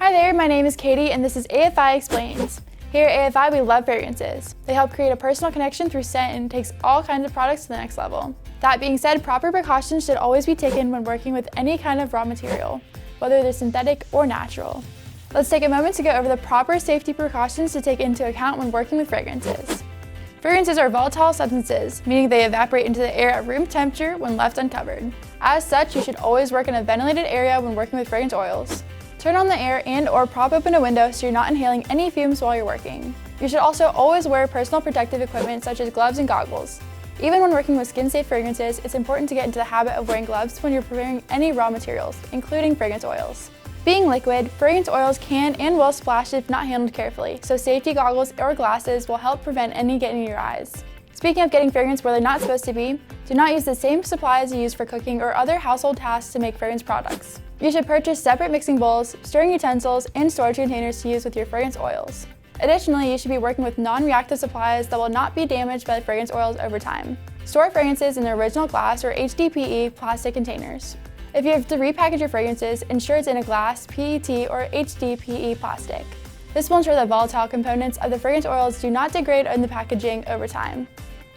Hi there, my name is Katie and this is AFI Explains. Here at AFI we love fragrances. They help create a personal connection through scent and takes all kinds of products to the next level. That being said, proper precautions should always be taken when working with any kind of raw material, whether they're synthetic or natural. Let's take a moment to go over the proper safety precautions to take into account when working with fragrances. Fragrances are volatile substances, meaning they evaporate into the air at room temperature when left uncovered. As such, you should always work in a ventilated area when working with fragrance oils. Turn on the air and/or prop open a window so you're not inhaling any fumes while you're working. You should also always wear personal protective equipment such as gloves and goggles. Even when working with skin-safe fragrances, it's important to get into the habit of wearing gloves when you're preparing any raw materials, including fragrance oils. Being liquid, fragrance oils can and will splash if not handled carefully, so safety goggles or glasses will help prevent any getting in your eyes. Speaking of getting fragrance where they're not supposed to be, do not use the same supplies you use for cooking or other household tasks to make fragrance products. You should purchase separate mixing bowls, stirring utensils, and storage containers to use with your fragrance oils. Additionally, you should be working with non-reactive supplies that will not be damaged by the fragrance oils over time. Store fragrances in the original glass or HDPE plastic containers. If you have to repackage your fragrances, ensure it's in a glass, PET, or HDPE plastic. This will ensure that volatile components of the fragrance oils do not degrade in the packaging over time.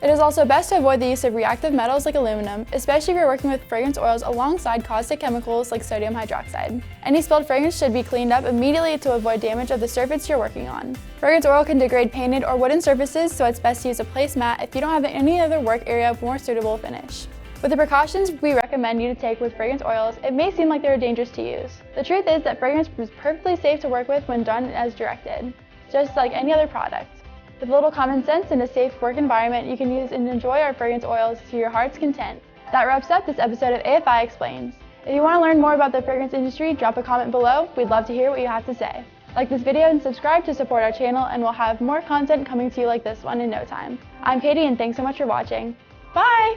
It is also best to avoid the use of reactive metals like aluminum, especially if you're working with fragrance oils alongside caustic chemicals like sodium hydroxide. Any spilled fragrance should be cleaned up immediately to avoid damage of the surface you're working on. Fragrance oil can degrade painted or wooden surfaces, so it's best to use a placemat if you don't have any other work area with more suitable finish. With the precautions we recommend you to take with fragrance oils, it may seem like they're dangerous to use. The truth is that fragrance is perfectly safe to work with when done as directed, just like any other product. With a little common sense and a safe work environment, you can use and enjoy our fragrance oils to your heart's content. That wraps up this episode of AFI Explains. If you want to learn more about the fragrance industry, drop a comment below. We'd love to hear what you have to say. Like this video and subscribe to support our channel, and we'll have more content coming to you like this one in no time. I'm Katie and thanks so much for watching. Bye!